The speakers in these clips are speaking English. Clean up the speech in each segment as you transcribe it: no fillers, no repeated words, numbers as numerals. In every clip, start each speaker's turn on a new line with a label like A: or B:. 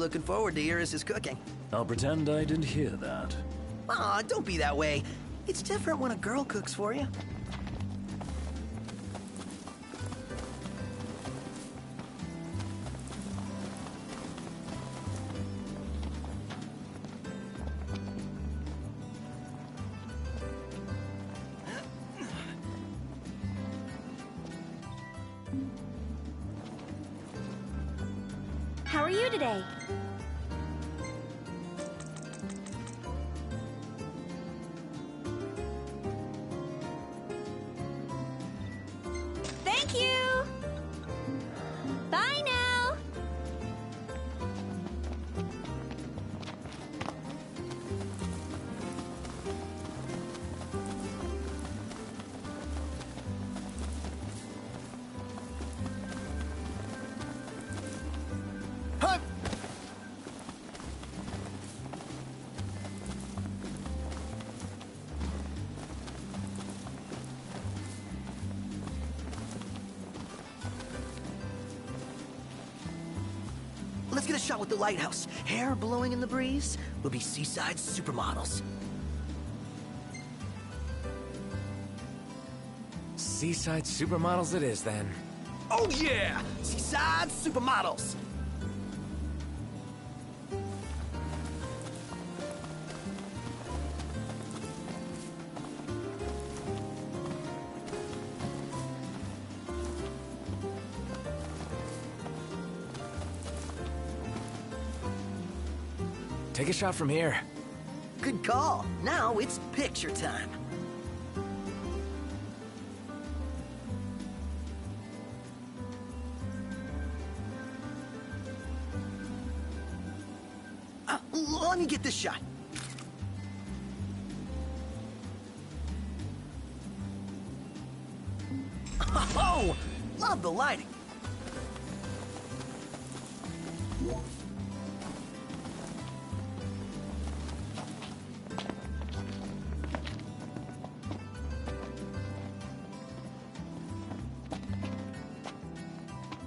A: looking forward to Iris' cooking.
B: I'll pretend I didn't hear that.
A: Aw, don't be that way. It's different when a girl cooks for you.
C: How are you today? Thank you! Bye now!
A: Huh! Let's get a shot with the lighthouse. Hair blowing in the breeze. We'll be seaside supermodels.
D: Seaside supermodels it is, then.
A: Oh yeah! Seaside supermodels!
D: Take a shot from here.
A: Good call. Now it's picture time. Let me get this shot. Oh, love the lighting.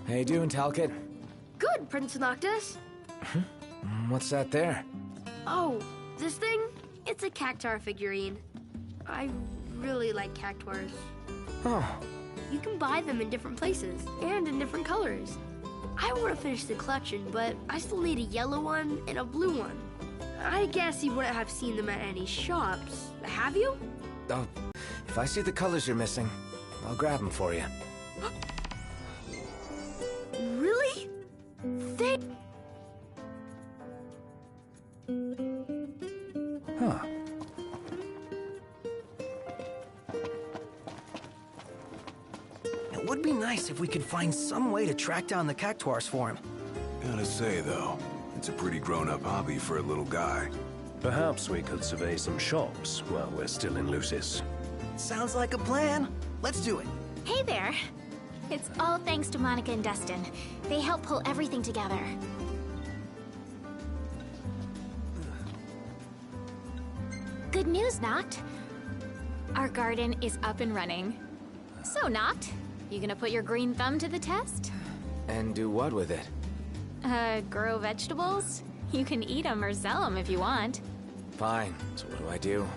D: How you doing, Talcott?
C: Good, Prince Noctis.
D: What's that there?
C: Oh, this thing? It's a cactuar figurine. I really like cactuars.
D: Oh,
C: You can buy them in different places and in different colors. I want to finish the collection, but I still need a yellow one and a blue one. I guess you wouldn't have seen them at any shops, have you?
D: oh, if I see the colors you're missing, I'll grab them for you.
C: Really?
D: Huh.
A: It would be nice if we could find some way to track down the cactuars for him.
E: Gotta say, though, it's a pretty grown-up hobby for a little guy.
B: Perhaps we could survey some shops while we're still in Lucis.
A: Sounds like a plan. Let's do it.
F: Hey there. It's all thanks to Monica and Dustin. They help pull everything together. Good news, Noct. Our garden is up and running. So, Noct, you gonna put your green thumb to the test?
D: And do what with it?
F: Grow vegetables? You can eat them or sell them if you want.
D: Fine. So what do I do?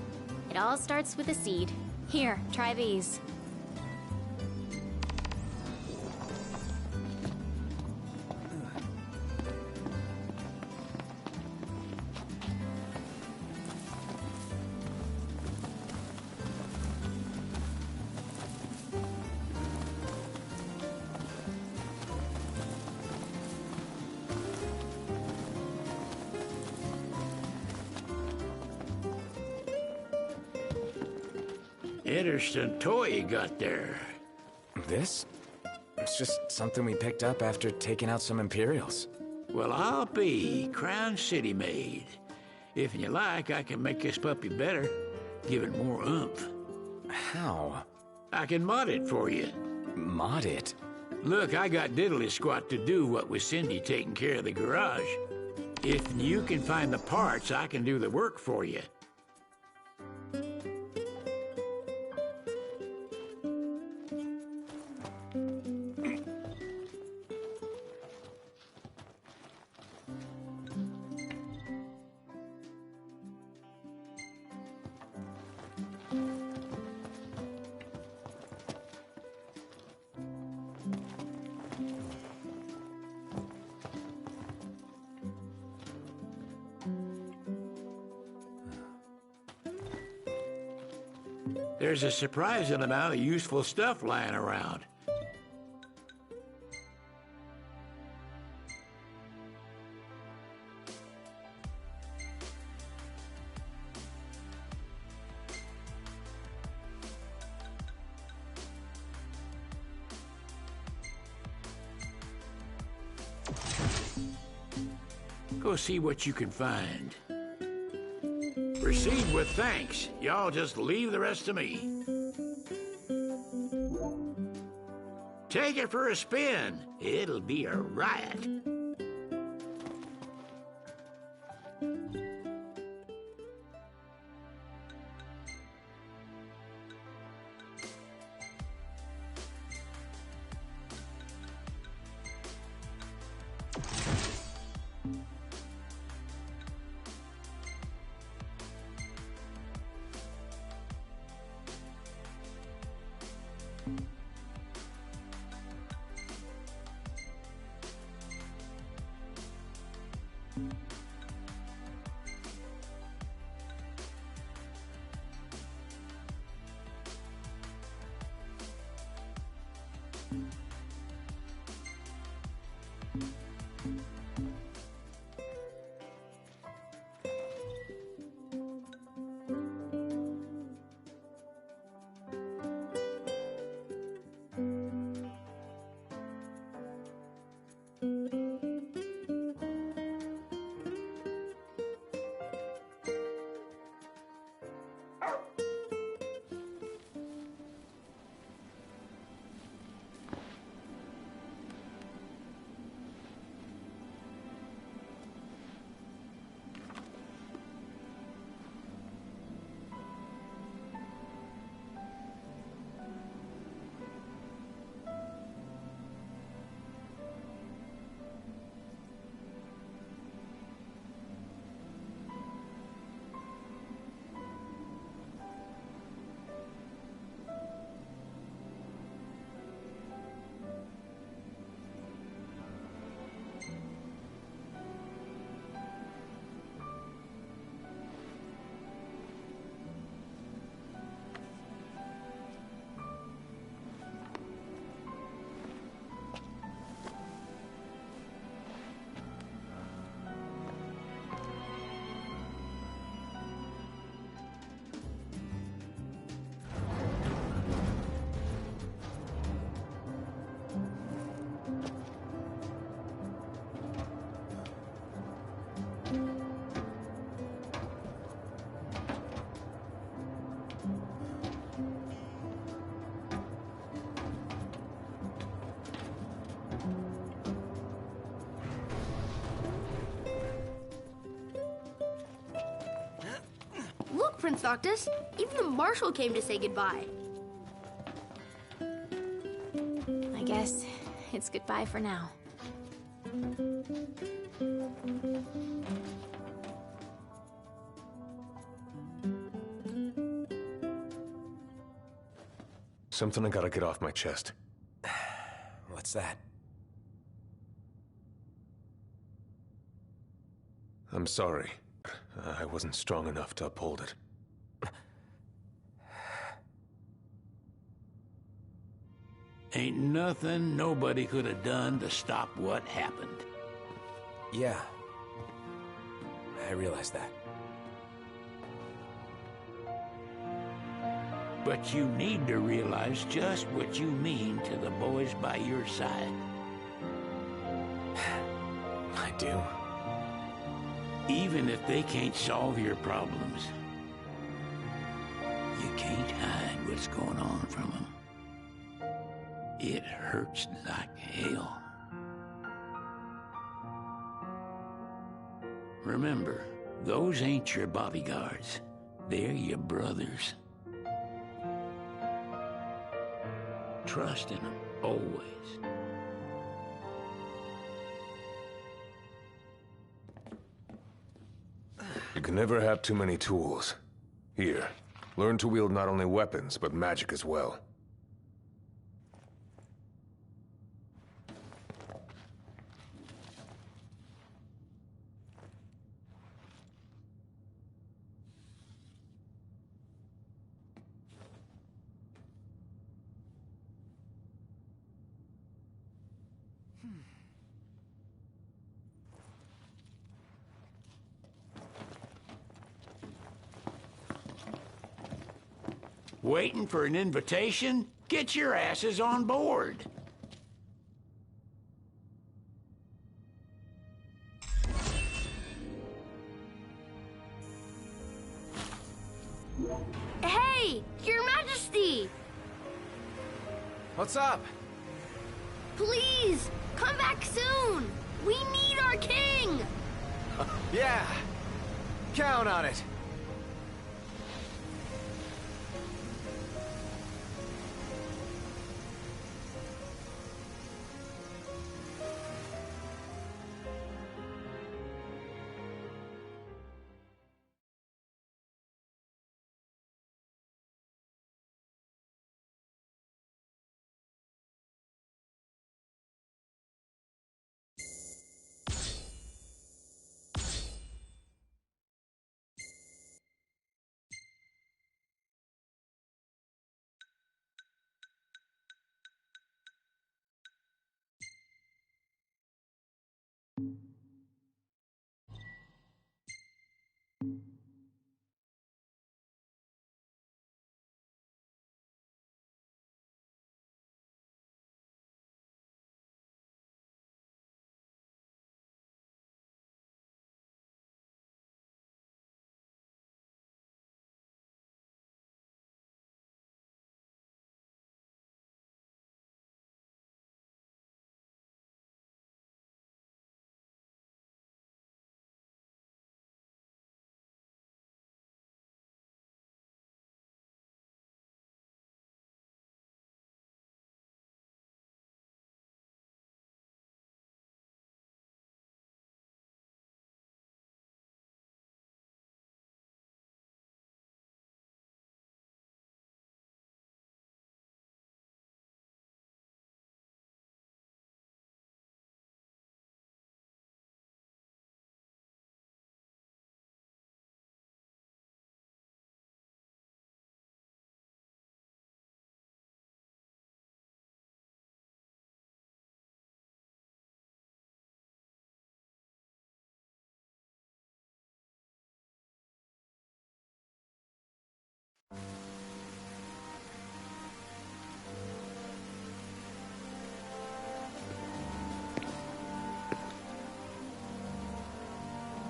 F: It all starts with a seed. Here, try these.
G: Interesting toy you got there.
D: This? It's just something we picked up after taking out some Imperials.
G: Well, I'll be Crown City made. If you like, I can make this puppy better, give it more oomph.
D: How?
G: I can mod it for you.
D: Mod it?
G: Look, I got diddly squat to do what with Cindy taking care of the garage. If you can find the parts, I can do the work for you. There's a surprising amount of useful stuff lying around. Go see what you can find. Proceed with thanks. Y'all just leave the rest to me. Take it for a spin. It'll be a riot.
C: Look, Prince Noctis, even the marshal came to say goodbye.
F: I guess it's goodbye for now.
B: Something I gotta get off my chest.
D: What's that?
B: I'm sorry. I wasn't strong enough to uphold it.
G: Ain't nothing nobody could have done to stop what happened.
D: Yeah. I realize that.
G: But you need to realize just what you mean to the boys by your side.
D: I do.
G: Even if they can't solve your problems, you can't hide what's going on from them. It hurts like hell. Remember, those ain't your bodyguards. They're your brothers. Trust in them, always.
B: You can never have too many tools. Here, learn to wield not only weapons, but magic as well.
G: Waiting for an invitation? Get your asses on board.
C: Hey, Your Majesty!
D: What's up?
C: Please, come back soon! We need our king!
D: Yeah. Count on it.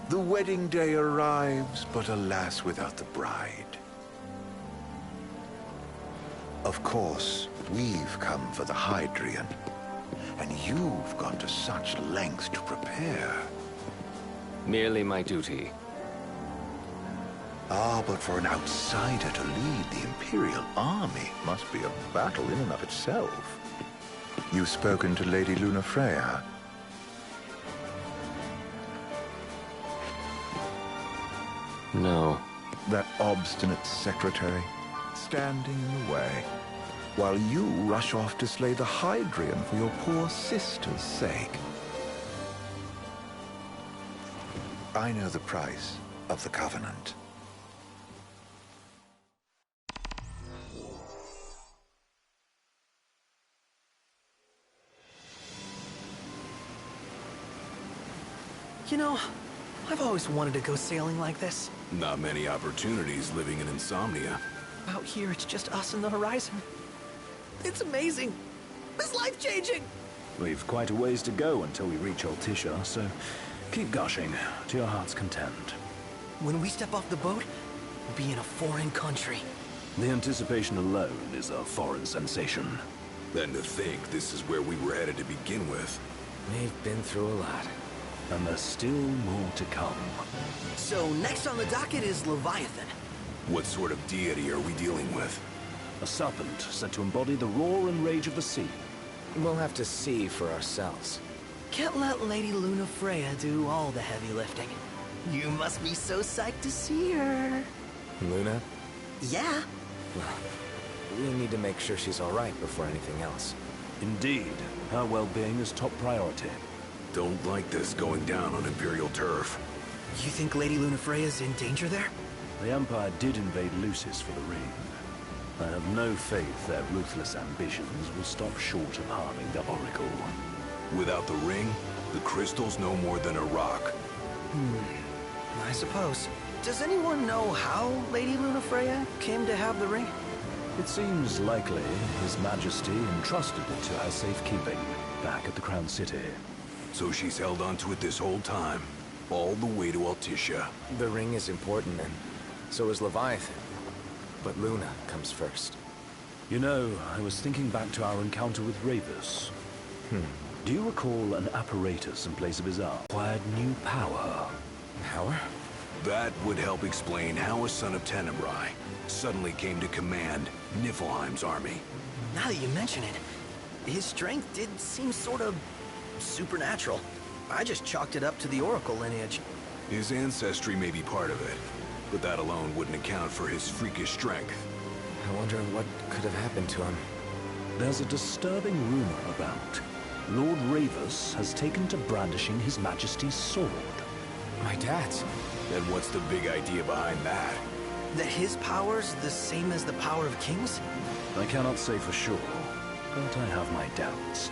E: The wedding day arrives, but alas, without the bride. Of course, we've come for the Hydrian, and you've gone to such lengths to prepare.
H: Merely my duty.
E: Ah, but for an outsider to lead the Imperial army must be a battle in and of itself. You've spoken to Lady Lunafreya?
H: No.
E: That obstinate secretary, standing in the way, while you rush off to slay the Hydrian for your poor sister's sake. I know the price of the Covenant.
A: You know, I've always wanted to go sailing like this.
E: Not many opportunities living in Insomnia.
A: Out here, it's just us and the horizon. It's amazing. It's life-changing.
I: We've quite a ways to go until we reach Altisha, so keep gushing to your heart's content.
A: When we step off the boat, we'll be in a foreign country.
I: The anticipation alone is a foreign sensation.
E: Then to think this is where we were headed to begin with.
D: We've been through a lot.
I: And there's still more to come.
A: So next on the docket is Leviathan.
E: What sort of deity are we dealing with?
I: A serpent said to embody the roar and rage of the sea.
D: We'll have to see for ourselves.
A: Can't let Lady Lunafreya do all the heavy lifting. You must be so psyched to see her.
D: Luna?
A: Yeah.
D: Well, we need to make sure she's all right before anything else.
I: Indeed, her well-being is top priority.
E: Don't like this going down on Imperial turf.
A: You think Lady Lunafreya's in danger there?
I: The Empire did invade Lucis for the ring. I have no faith their ruthless ambitions will stop short of harming the Oracle.
J: Without the ring, the crystal's no more than a rock.
A: I suppose. Does anyone know how Lady Lunafreya came to have the ring?
I: It seems likely His Majesty entrusted it to her safekeeping back at the Crown City.
J: So she's held onto it this whole time, all the way to Altissia.
D: The ring is important, and so is Leviathan. But Luna comes first.
I: You know, I was thinking back to our encounter with Ravus. Do you recall an apparatus in place of his arm acquired new power?
D: Power?
J: That would help explain how a son of Tenebrae suddenly came to command Niflheim's army.
A: Now that you mention it, his strength did seem sort of supernatural. I just chalked it up to the Oracle lineage.
J: His ancestry may be part of it, but that alone wouldn't account for his freakish strength.
D: I wonder what could have happened to him.
I: There's a disturbing rumor about Lord Ravus has taken to brandishing His Majesty's sword.
D: My dad's.
J: Then what's the big idea behind that?
A: That his power's the same as the power of kings?
I: I cannot say for sure, but I have my doubts.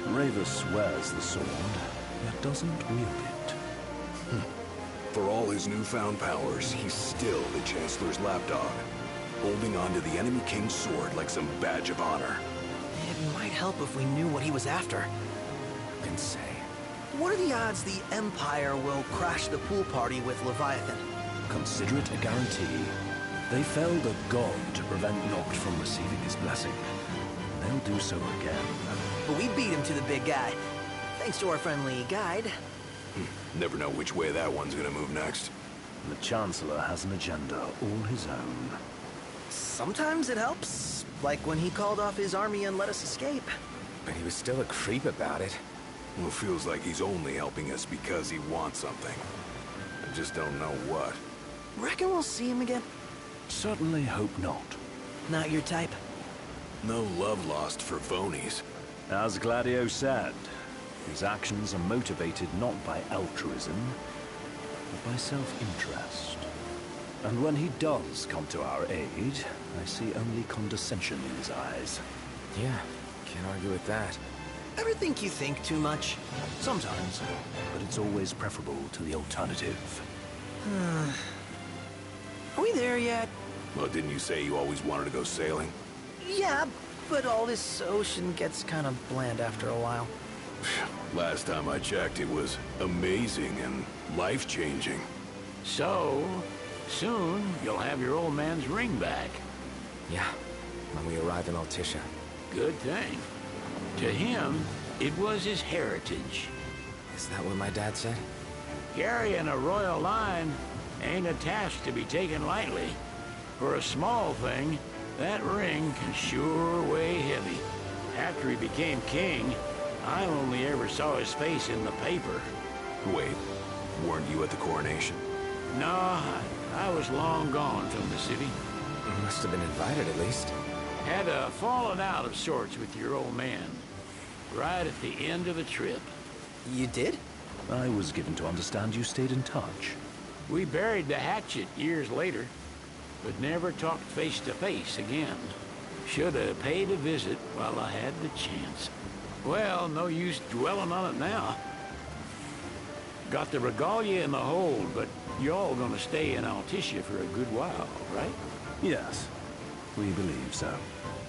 I: Ravus wears the sword, yet doesn't wield it.
J: For all his newfound powers, he's still the Chancellor's lapdog, holding on to the enemy king's sword like some badge of honor.
A: It might help if we knew what he was after.
D: Who can say?
A: What are the odds the Empire will crash the pool party with Leviathan?
I: Consider it a guarantee. They felled a god to prevent Noct from receiving his blessing. They'll do so again.
A: But we beat him to the big guy, thanks to our friendly guide.
J: Never know which way that one's gonna move next.
I: The Chancellor has an agenda all his own.
A: Sometimes it helps, like when he called off his army and let us escape.
D: But he was still a creep about it.
J: Well, feels like he's only helping us because he wants something. I just don't know what.
A: Reckon we'll see him again?
I: Certainly hope not.
A: Not your type?
J: No love lost for phonies.
I: As Gladio said, his actions are motivated not by altruism, but by self-interest. And when he does come to our aid, I see only condescension in his eyes.
D: Yeah, can't argue with that.
A: Ever think you think too much?
I: Sometimes, but it's always preferable to the alternative.
A: Are we there yet?
J: Well, didn't you say you always wanted to go sailing?
A: Yeah, but all this ocean gets kind of bland after a while.
J: Last time I checked, it was amazing and life-changing.
G: So, soon you'll have your old man's ring back.
D: Yeah, when we arrive in Altissia.
G: Good thing. To him, it was his heritage.
D: Is that what my dad said?
G: Carrying a royal line ain't a task to be taken lightly. For a small thing, that ring can sure weigh heavy. After he became king, I only ever saw his face in the paper.
J: Wait, weren't you at the coronation?
G: No, I was long gone from the city.
D: Must have been invited at least.
G: Had a falling out of sorts with your old man. Right at the end of the trip.
A: You did?
I: I was given to understand you stayed in touch.
G: We buried the hatchet years later, but never talked face to face again. Should have paid a visit while I had the chance. Well, no use dwelling on it now. Got the regalia in the hold, but y'all gonna stay in Altissia for a good while, right?
I: Yes, we believe so.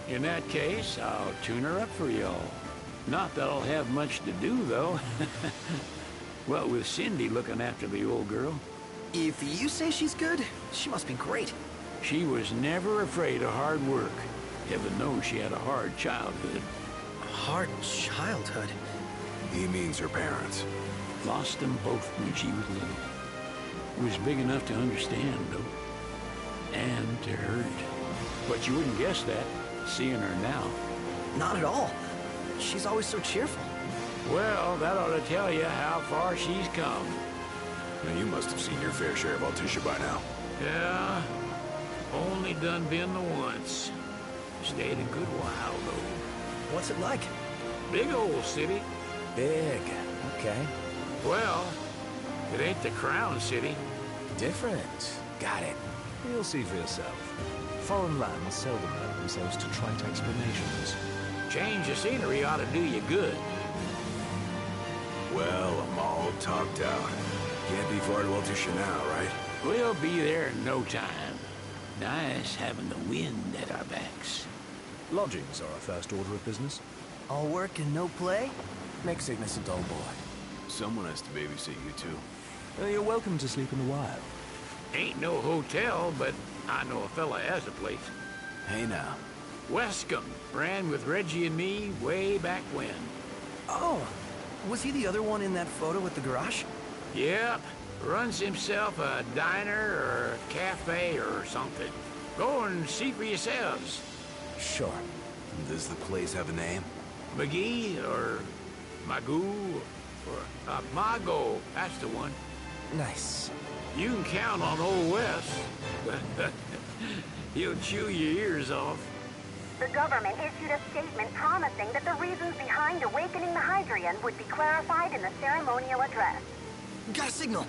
G: In that case, I'll tune her up for y'all. Not that I'll have much to do, though. Well, with Cindy looking after the old girl.
A: If you say she's good, she must be great.
G: She was never afraid of hard work. Heaven knows she had a hard childhood.
A: Hard childhood?
J: He means her parents.
G: Lost them both when she was little. Was big enough to understand, though. And to hurt. But you wouldn't guess that, seeing her now.
A: Not at all. She's always so cheerful.
G: Well, that ought to tell you how far she's come.
J: Now, you must have seen your fair share of Altissia by now.
G: Yeah, only done been the once. Stayed a good while, though.
A: What's it like?
G: Big old city.
D: Big, okay.
G: Well, it ain't the Crown City.
D: Different. Got it.
I: You'll see for yourself. Foreign lands seldom lend themselves to trite explanations.
G: Change of scenery ought to do you good.
J: Well, I'm all topped out. Can't be far to El now, right?
G: We'll be there in no time. Nice having the wind at our backs.
I: Lodgings are our first order of business.
A: All work and no play?
D: Makes Ignis a dull boy.
J: Someone has to babysit you two.
I: You're welcome to sleep in the wild.
G: Ain't no hotel, but I know a fella has a place.
J: Hey now.
G: Wescombe ran with Reggie and me way back when.
A: Oh, was he the other one in that photo with the garage?
G: Yep, runs himself a diner or a cafe or something. Go and see for yourselves.
D: Sure.
J: Does the place have a name?
G: McGee or Magoo or Mago, that's the one.
D: Nice.
G: You can count on Old West. He'll chew your ears off.
K: The government issued a statement promising that the reasons behind awakening the Hydrian would be clarified in the ceremonial address.
A: Got a signal!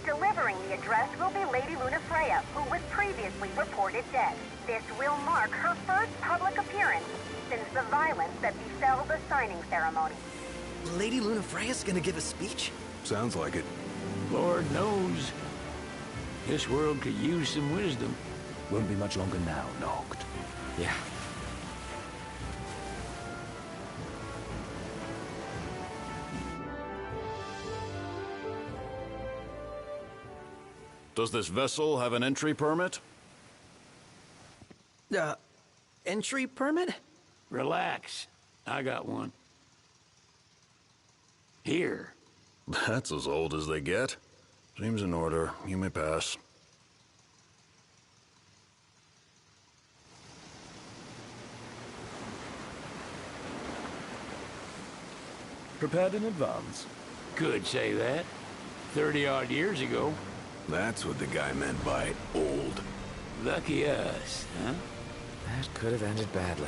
K: Delivering the address will be Lady Lunafreya, who was previously reported dead. This will mark her first public appearance since the violence that befell the signing ceremony.
A: Lady Lunafreya's gonna give a speech?
J: Sounds like it.
G: Lord knows. This world could use some wisdom.
I: Won't be much longer now, Noct.
D: Yeah.
L: Does this vessel have an entry permit?
A: Entry permit?
G: Relax. I got one. Here.
L: That's as old as they get. Seems in order. You may pass.
I: Prepared in advance.
G: Could say that. 30-odd years ago.
J: That's what the guy meant by old.
G: Lucky us, huh?
D: That could have ended badly.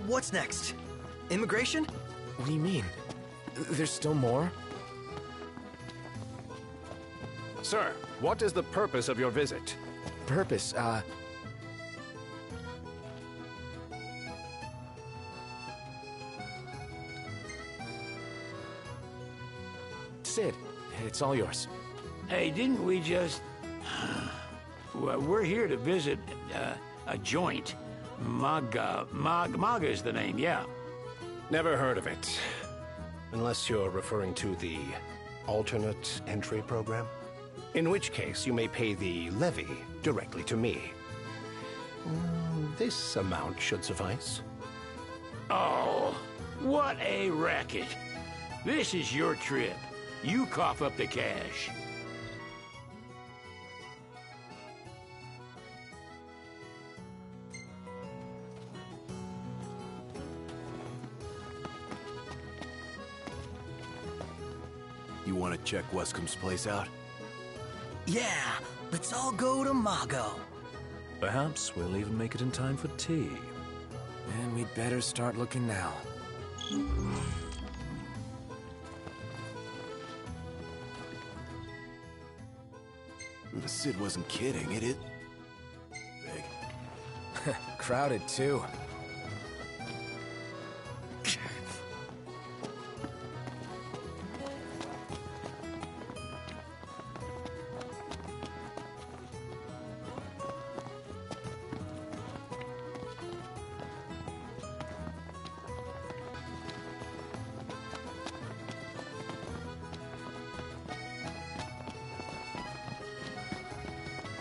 A: What's next? Immigration?
D: What do you mean? There's still more?
M: Sir, what is the purpose of your visit?
D: Purpose, Sid, it's all yours.
G: Hey, didn't we just... Well, we're here to visit a joint. Maga is the name, yeah.
M: Never heard of it. Unless you're referring to the alternate entry program. In which case, you may pay the levy directly to me. This amount should suffice.
G: Oh, what a racket. This is your trip. You cough up the cash.
J: You want to check Wescombe's place out?
A: Yeah, let's all go to Mago.
I: Perhaps we'll even make it in time for tea.
D: And we'd better start looking now.
J: Sid wasn't kidding, it is big.
D: Crowded, too.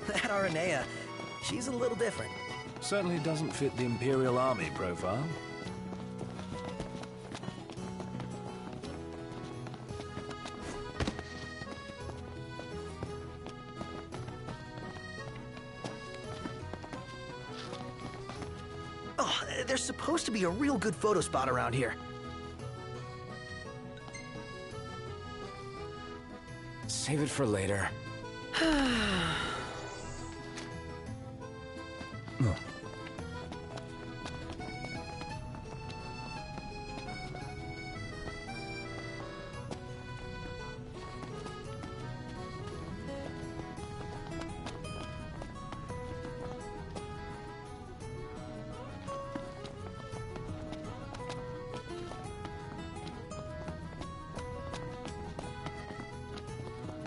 A: That Aranea, she's a little different.
I: Certainly doesn't fit the Imperial Army profile.
A: There's supposed to be a real good photo spot around here.
D: Save it for later.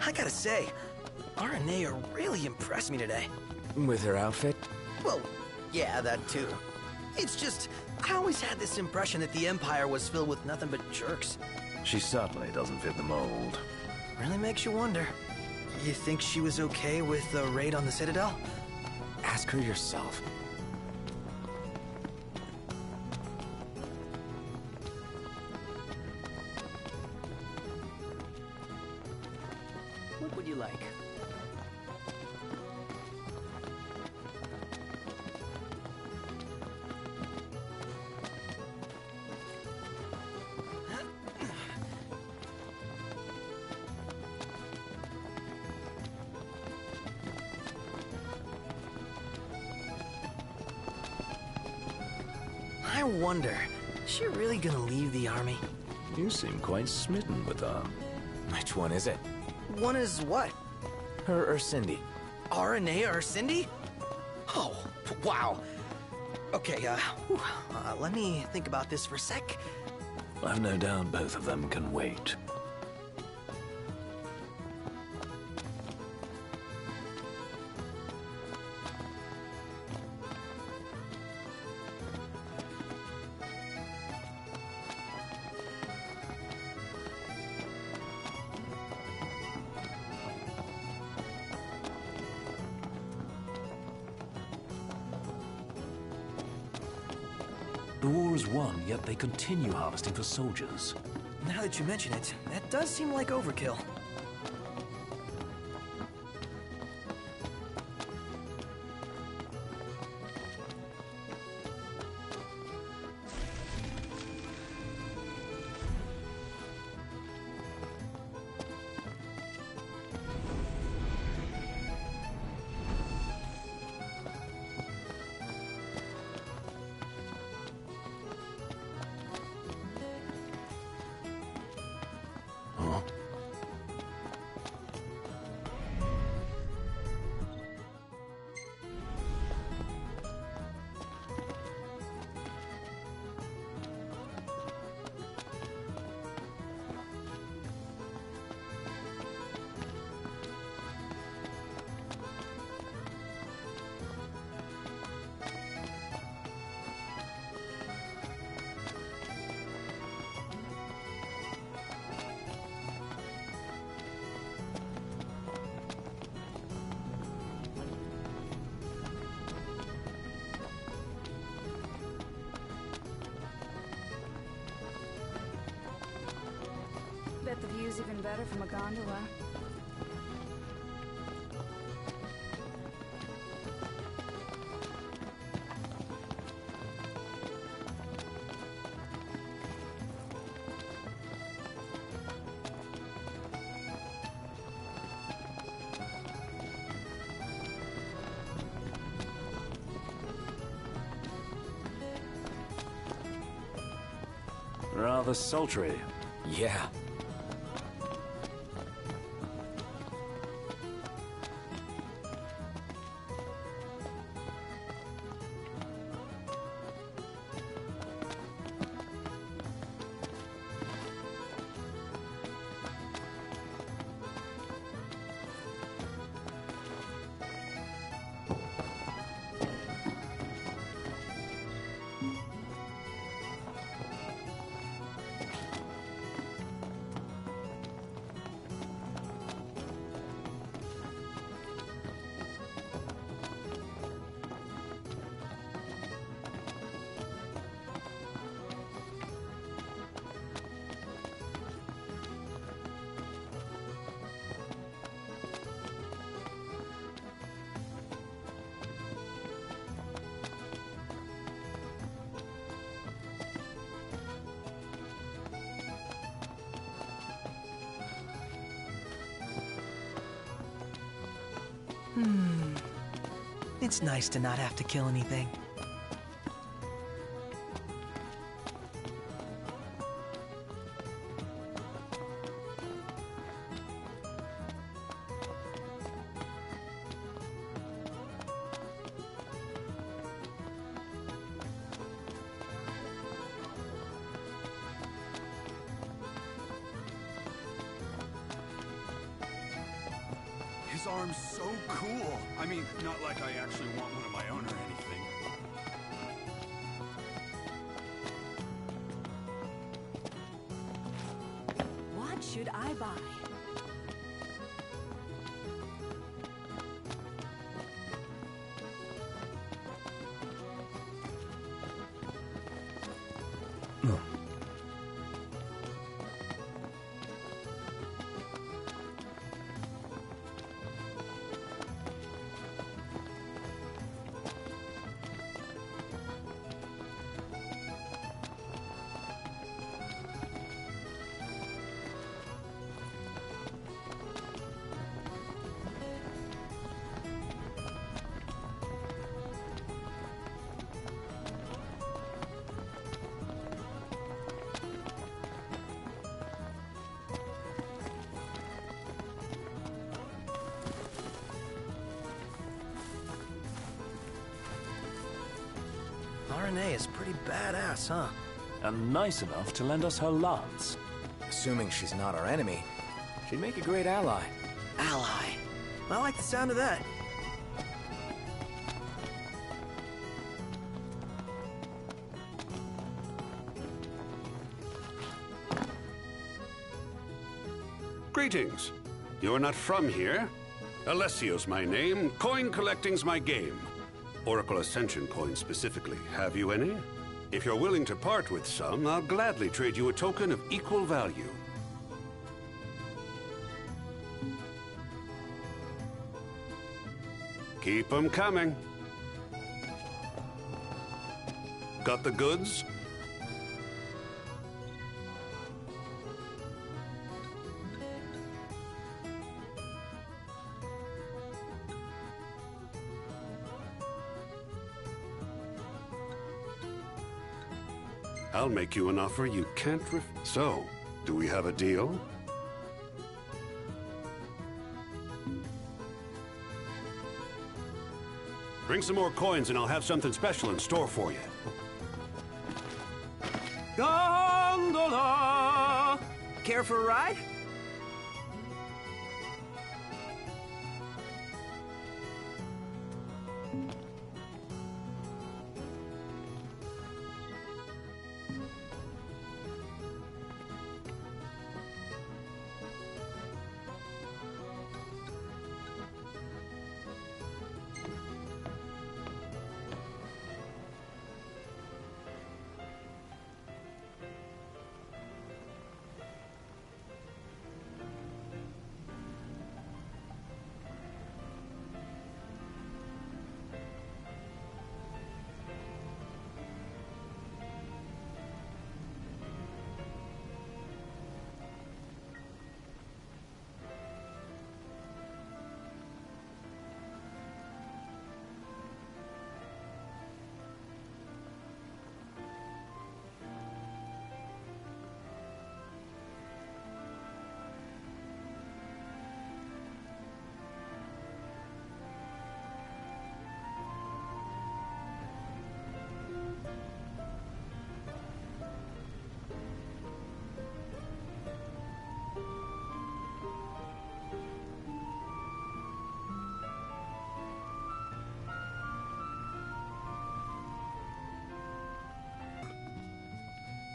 A: I gotta say, Aranea really impressed me today.
D: With her outfit?
A: Well, yeah, that too. It's just, I always had this impression that the Empire was filled with nothing but jerks.
I: She certainly doesn't fit the mold.
A: Really makes you wonder. You think she was okay with the raid on the Citadel?
D: Ask her yourself.
A: What would you like? I wonder, is she really gonna leave the army?
I: You seem quite smitten with her.
D: Which one is it?
A: One is what?
D: Her or Cindy?
A: Aranea or Cindy? Oh, wow. Okay, let me think about this for a sec.
I: I've no doubt both of them can wait. The war is won, yet they continue harvesting for soldiers.
A: Now that you mention it, that does seem like overkill.
N: Bet the view's even better from a gondola.
I: Rather sultry.
D: Yeah.
A: It's nice to not have to kill anything.
J: His arm's so cool. I mean, not like I actually want one of my own or anything.
N: What should I buy?
A: RNA is pretty badass, huh?
I: And nice enough to lend us her lance.
D: Assuming she's not our enemy, she'd make a great ally.
A: Ally. I like the sound of that.
J: Greetings. You're not from here? Alessio's my name. Coin collecting's my game. Oracle Ascension coins specifically. Have you any? If you're willing to part with some, I'll gladly trade you a token of equal value. Keep 'em coming. Got the goods? I'll make you an offer you can't So, do we have a deal? Bring some more coins and I'll have something special in store for you.
A: Gondola! Care for a ride?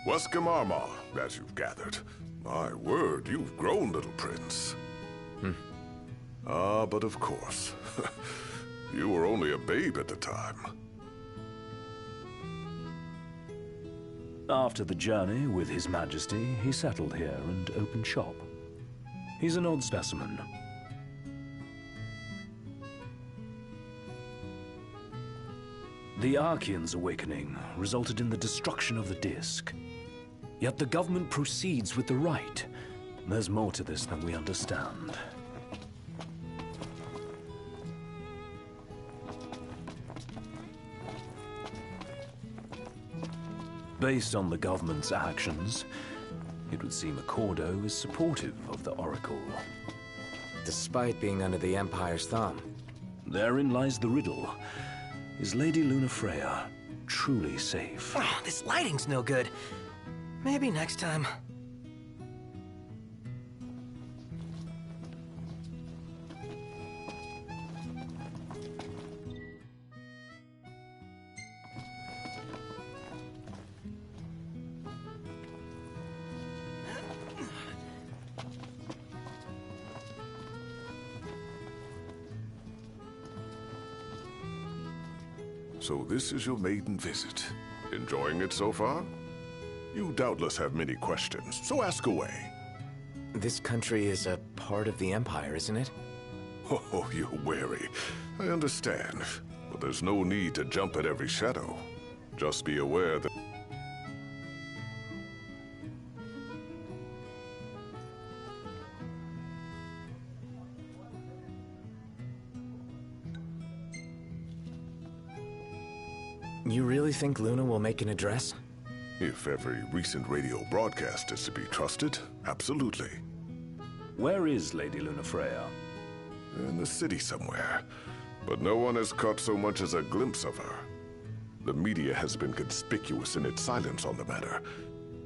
L: Wescamarma, as you've gathered. My word, you've grown, little prince. Ah, but of course. You were only a babe at the time.
I: After the journey with His Majesty, he settled here and opened shop. He's an odd specimen. The Archean's awakening resulted in the destruction of the disk. Yet the government proceeds with the rite. There's more to this than we understand. Based on the government's actions, it would seem Accordo is supportive of the Oracle.
D: Despite being under the Empire's thumb.
I: Therein lies the riddle. Is Lady Lunafreya truly safe?
A: Oh, this lighting's no good. Maybe next time.
L: So this is your maiden visit. Enjoying it so far? You doubtless have many questions, so ask away.
D: This country is a part of the Empire, isn't it?
L: Oh, you're wary. I understand. But there's no need to jump at every shadow. Just be aware that...
D: You really think Luna will make an address?
L: If every recent radio broadcast is to be trusted, absolutely.
I: Where is Lady Lunafreya?
L: In the city somewhere. But no one has caught so much as a glimpse of her. The media has been conspicuous in its silence on the matter,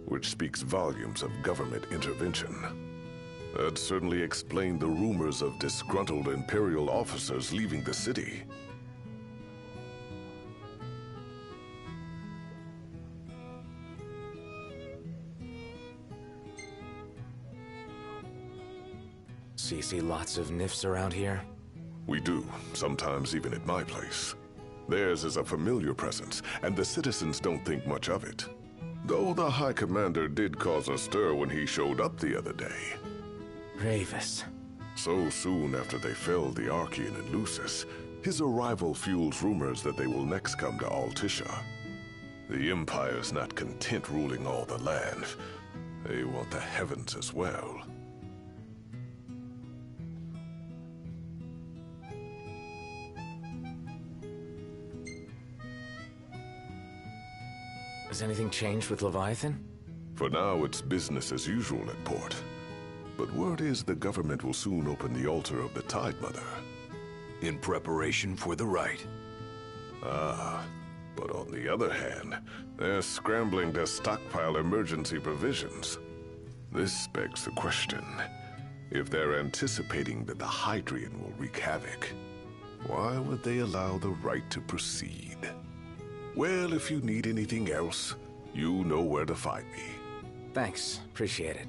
L: which speaks volumes of government intervention. That certainly explained the rumors of disgruntled Imperial officers leaving the city.
D: So you see lots of nifs around here?
L: We do, sometimes even at my place. Theirs is a familiar presence, and the citizens don't think much of it. Though the High Commander did cause a stir when he showed up the other day.
D: Ravis.
L: So soon after they felled the Archean and Lucis, his arrival fuels rumors that they will next come to Altisha. The Empire's not content ruling all the land. They want the heavens as well.
D: Has anything changed with Leviathan?
L: For now, it's business as usual at port. But word is the government will soon open the altar of the Tide Mother.
O: In preparation for the rite.
L: Ah, but on the other hand, they're scrambling to stockpile emergency provisions. This begs the question, if they're anticipating that the Hydrian will wreak havoc, why would they allow the rite to proceed? Well, if you need anything else, you know where to find me.
D: Thanks, appreciate it.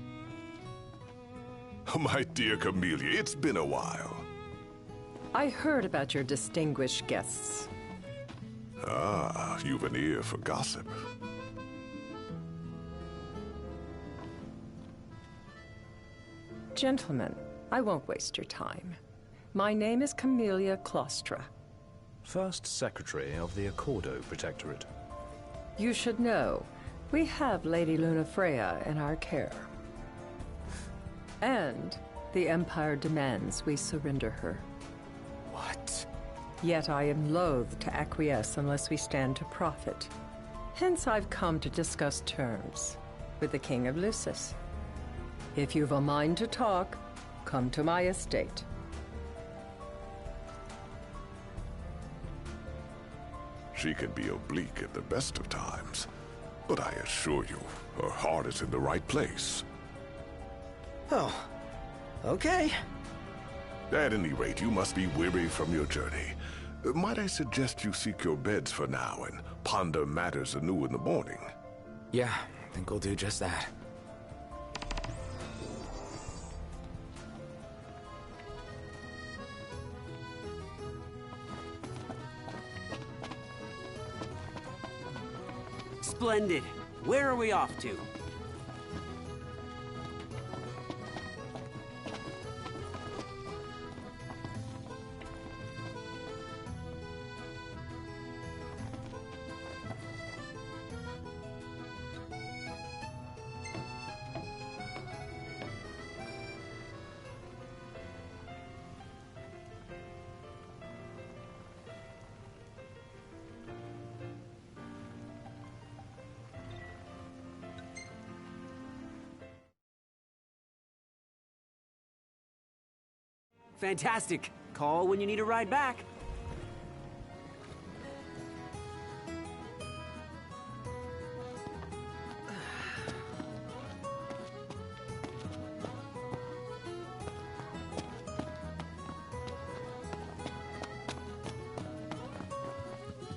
L: My dear Camellia, it's been a while.
P: I heard about your distinguished guests.
L: Ah, you've an ear for gossip.
P: Gentlemen, I won't waste your time. My name is Camellia Claustra.
I: First Secretary of the Accordo Protectorate.
P: You should know, we have Lady Lunafreya in our care. And the Empire demands we surrender her.
D: What?
P: Yet I am loath to acquiesce unless we stand to profit. Hence I've come to discuss terms with the King of Lucis. If you've a mind to talk, come to my estate.
L: She can be oblique at the best of times, but I assure you, her heart is in the right place.
A: Oh, okay.
L: At any rate, you must be weary from your journey. Might I suggest you seek your beds for now and ponder matters anew in the morning?
D: Yeah, I think we'll do just that.
Q: Splendid. Where are we off to? Fantastic. Call when you need a ride back.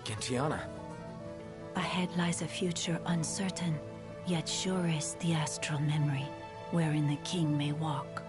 D: Gentiana.
R: Ahead lies a future uncertain, yet sure is the astral memory, wherein the king may walk.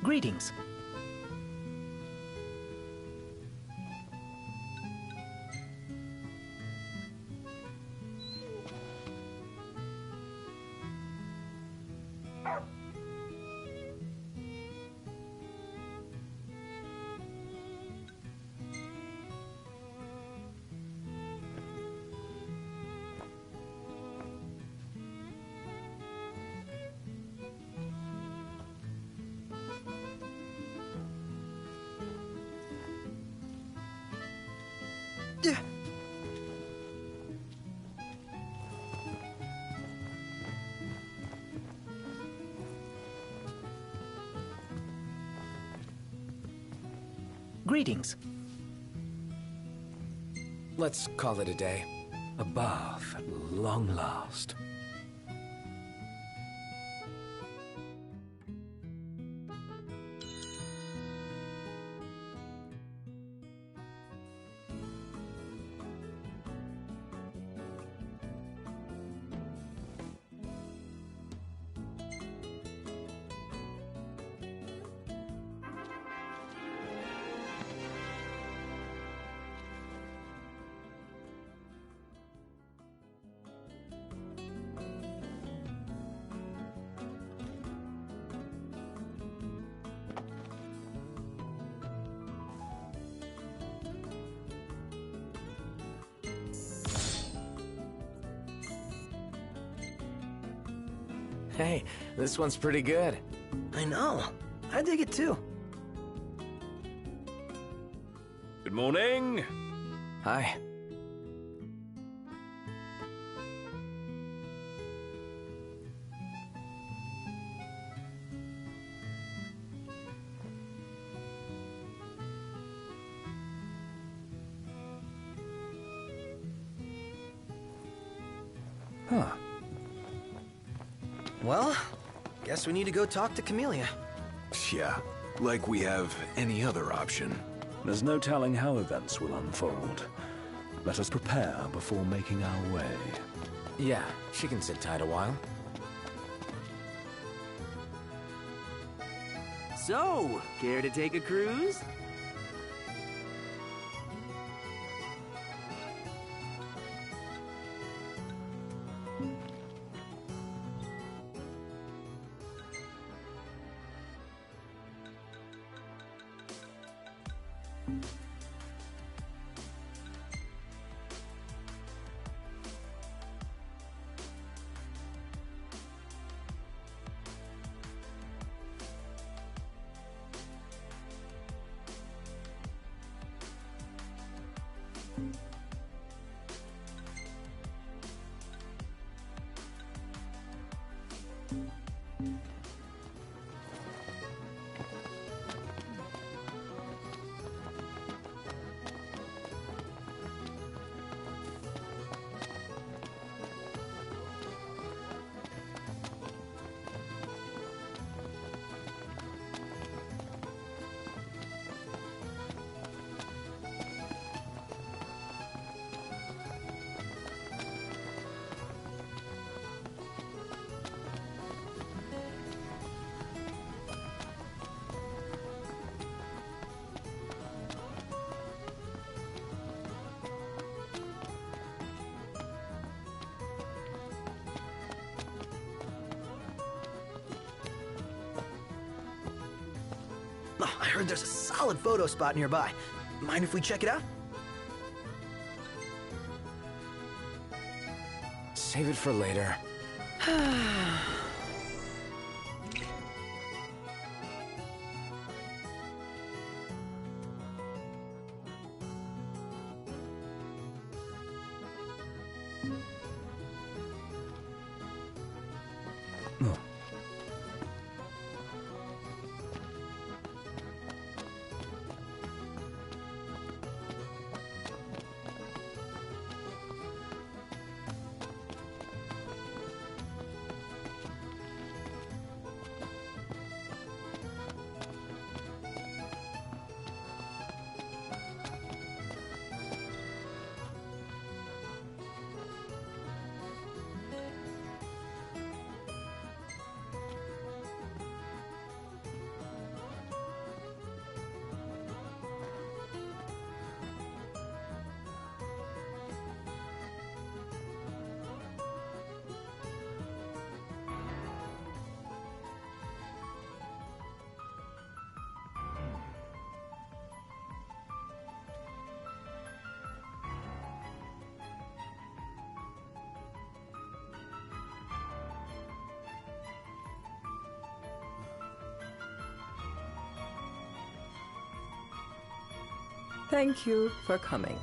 S: Greetings. Greetings.
D: Let's call it a day.
I: A bath at long last.
D: Hey, this one's pretty good.
A: I know. I dig it too.
I: Good morning.
D: Hi.
I: Huh.
A: Well, guess we need to go talk to Camellia.
O: Yeah, like we have any other option.
I: There's no telling how events will unfold. Let us prepare before making our way.
D: Yeah, she can sit tight a while.
Q: So, care to take a cruise?
A: Oh, I heard there's a solid photo spot nearby. Mind if we check it out?
D: Save it for later.
P: Thank you for coming.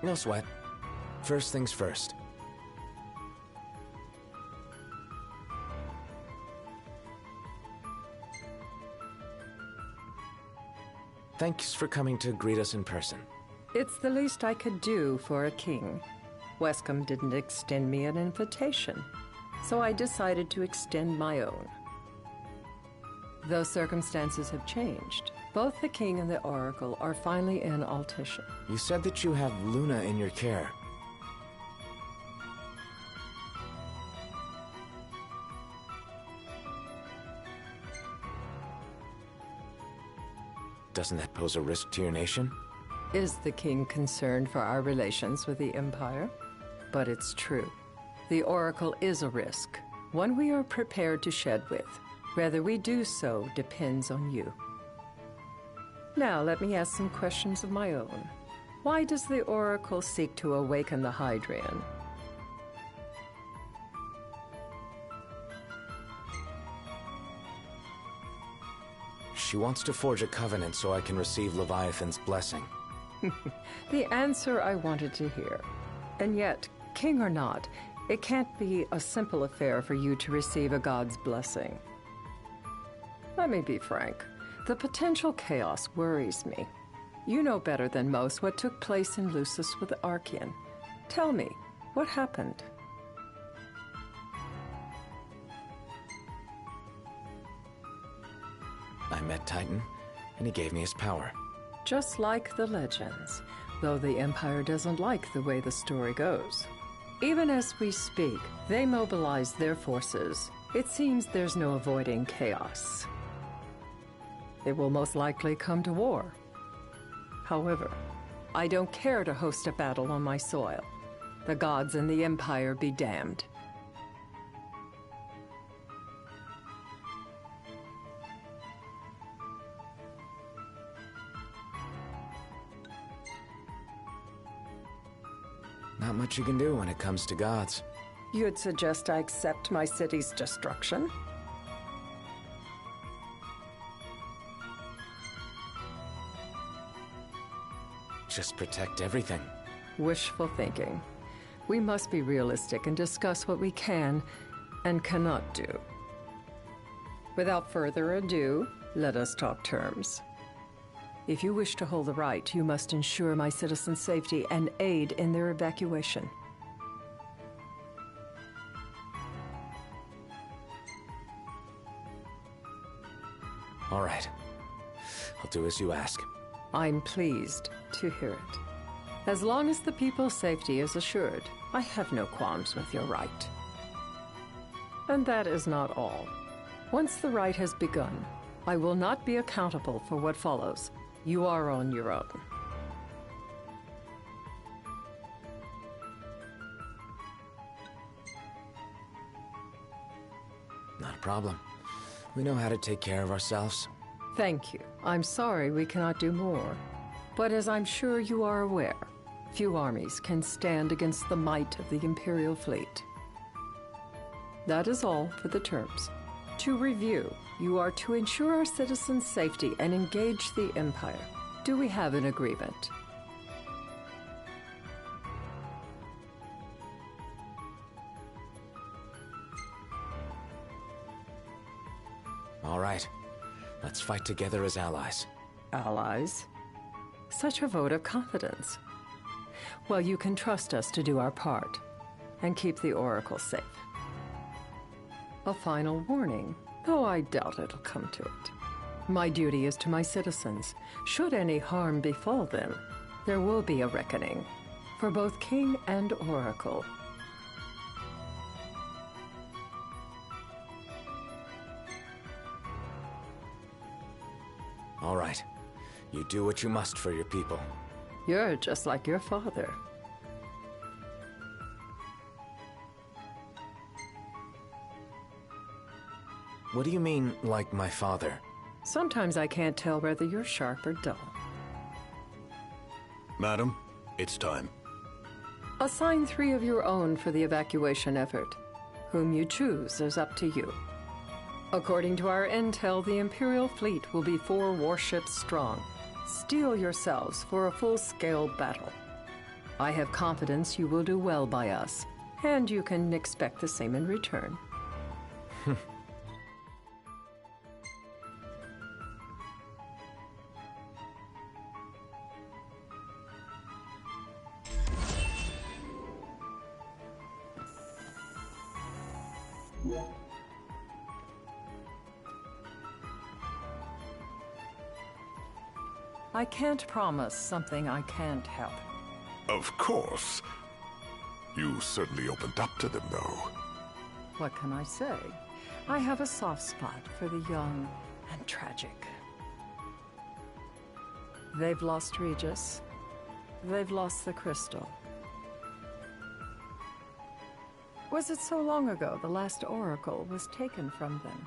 D: No sweat. First things first. Thanks for coming to greet us in person.
P: It's the least I could do for a king. Wescombe didn't extend me an invitation, so I decided to extend my own. Though circumstances have changed, both the king and the oracle are finally in Altissia.
D: You said that you have Luna in your care. Doesn't that pose a risk to your nation?
P: Is the king concerned for our relations with the Empire? But it's true. The oracle is a risk, one we are prepared to shed with. Whether we do so depends on you. Now, let me ask some questions of my own. Why does the oracle seek to awaken the Hydrian?
D: She wants to forge a covenant so I can receive Leviathan's blessing.
P: The answer I wanted to hear. And yet, king or not, it can't be a simple affair for you to receive a god's blessing. Let me be frank. The potential chaos worries me. You know better than most what took place in Lucis with Archean. Tell me, what happened?
D: I met Titan, and he gave me his power.
P: Just like the legends, though the Empire doesn't like the way the story goes. Even as we speak, they mobilize their forces. It seems there's no avoiding chaos. It will most likely come to war. However, I don't care to host a battle on my soil. The gods and the Empire be damned.
D: Not much you can do when it comes to gods.
P: You'd suggest I accept my city's destruction?
D: Just protect everything.
P: Wishful thinking. We must be realistic and discuss what we can and cannot do. Without further ado, let us talk terms. If you wish to hold the right, you must ensure my citizens' safety and aid in their evacuation.
D: All right. I'll do as you ask.
P: I'm pleased to hear it. As long as the people's safety is assured, I have no qualms with your right. And that is not all. Once the rite has begun, I will not be accountable for what follows. You are on your own.
D: Not a problem. We know how to take care of ourselves.
P: Thank you. I'm sorry we cannot do more. But as I'm sure you are aware, few armies can stand against the might of the Imperial fleet. That is all for the terms. To review, you are to ensure our citizens' safety and engage the Empire. Do we have an agreement?
D: All right. Let's fight together as allies.
P: Allies? Such a vote of confidence. Well, you can trust us to do our part and keep the Oracle safe. A final warning, though I doubt it'll come to it. My duty is to my citizens. Should any harm befall them, there will be a reckoning for both King and Oracle.
D: All right. You do what you must for your people.
P: You're just like your father.
D: What do you mean, like my father?
P: Sometimes I can't tell whether you're sharp or dull.
M: Madam, it's time.
P: Assign 3 of your own for the evacuation effort. Whom you choose is up to you. According to our intel, the Imperial fleet will be 4 warships strong. Steel yourselves for a full-scale battle. I have confidence you will do well by us, and you can expect the same in return. I can't promise something I can't help.
L: Of course. You certainly opened up to them, though.
P: What can I say? I have a soft spot for the young and tragic. They've lost Regis. They've lost the crystal. Was it so long ago the last oracle was taken from them?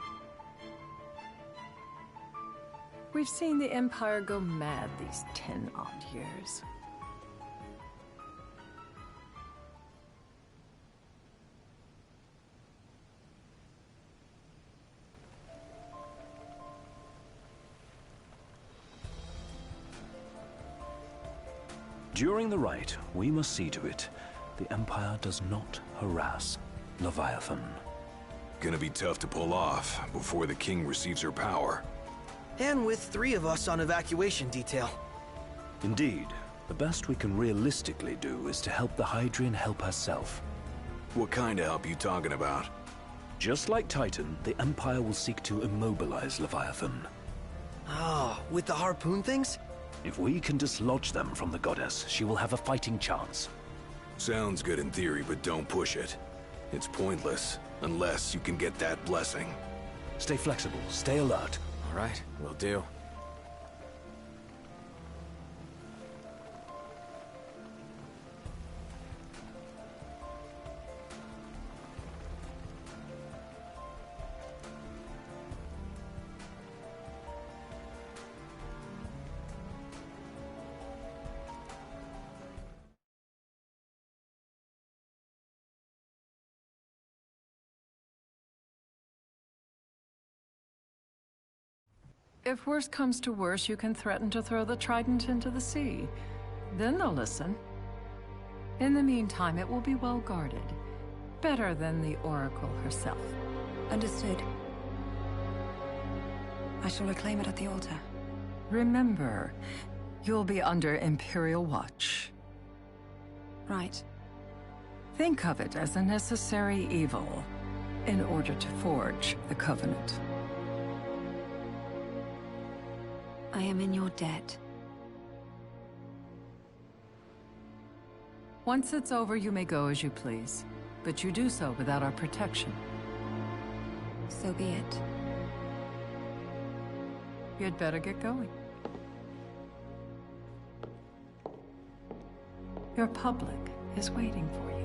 P: We've seen the Empire go mad these 10-odd years.
I: During the rite, we must see to it the Empire does not harass Leviathan.
O: Gonna be tough to pull off before the king receives her power.
A: And with 3 of us on evacuation detail.
I: Indeed, the best we can realistically do is to help the Hydrian help herself.
O: What kind of help you talking about?
I: Just like Titan, the Empire will seek to immobilize Leviathan.
A: Ah, with the harpoon things?
I: If we can dislodge them from the goddess, she will have a fighting chance.
O: Sounds good in theory, but don't push it. It's pointless, unless you can get that blessing.
I: Stay flexible, stay alert.
D: All right, will do.
P: If worse comes to worse, you can threaten to throw the trident into the sea. Then they'll listen. In the meantime, it will be well guarded. Better than the Oracle herself.
N: Understood. I shall reclaim it at the altar.
P: Remember, you'll be under Imperial watch.
N: Right.
P: Think of it as a necessary evil in order to forge the Covenant.
N: I am in your debt.
P: Once it's over, you may go as you please, but you do so without our protection.
N: So be it.
P: You'd better get going. Your public is waiting for you.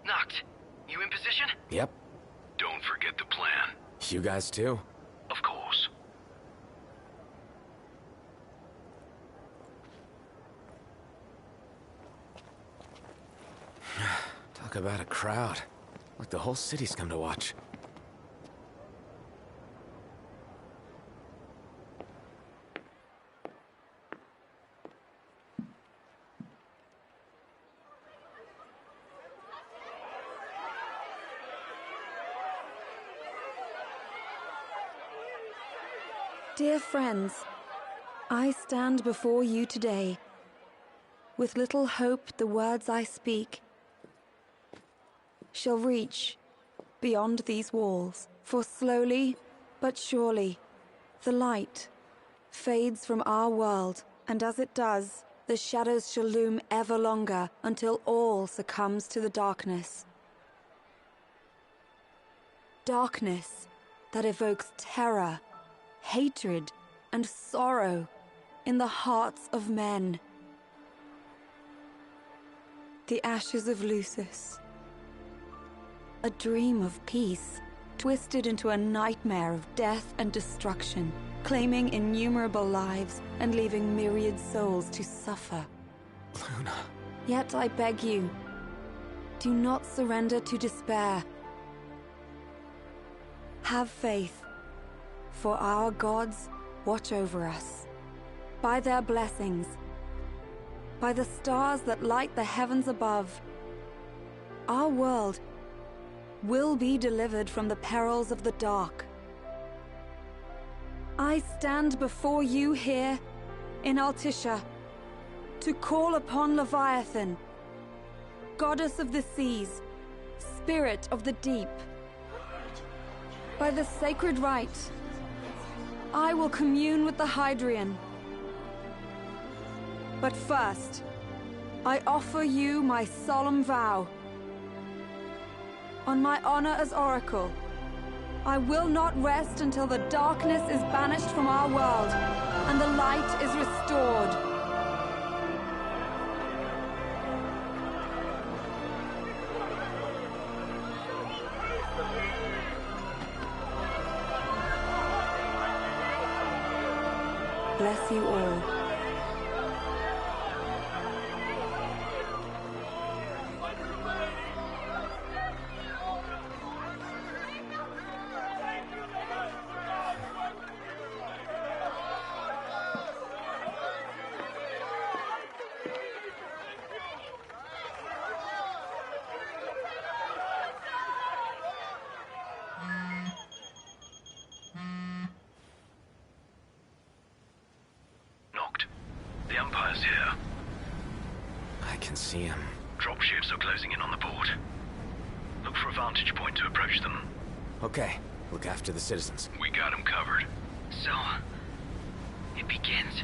T: Knocked. You in position?
D: Yep.
O: Don't forget the plan.
D: You guys too?
O: Of course.
D: Talk about a crowd. Like the whole city's come to watch.
N: Dear friends, I stand before you today, with little hope the words I speak shall reach beyond these walls, for slowly but surely the light fades from our world, and as it does, the shadows shall loom ever longer until all succumbs to the darkness. Darkness that evokes terror, hatred, and sorrow in the hearts of men. The ashes of Lucis. A dream of peace, twisted into a nightmare of death and destruction, claiming innumerable lives and leaving myriad souls to suffer.
D: Luna.
N: Yet I beg you, do not surrender to despair. Have faith, for our gods watch over us. By their blessings, by the stars that light the heavens above, our world will be delivered from the perils of the dark. I stand before you here in Altissia to call upon Leviathan, goddess of the seas, spirit of the deep. By the sacred rite, I will commune with the Hydrian. But first, I offer you my solemn vow. On my honor as Oracle, I will not rest until the darkness is banished from our world and the light is restored. Bless you all.
D: see him.
T: Dropships are closing in on the port. Look for a vantage point to approach them.
D: Okay, look after the citizens.
T: We got them covered.
U: So, it begins.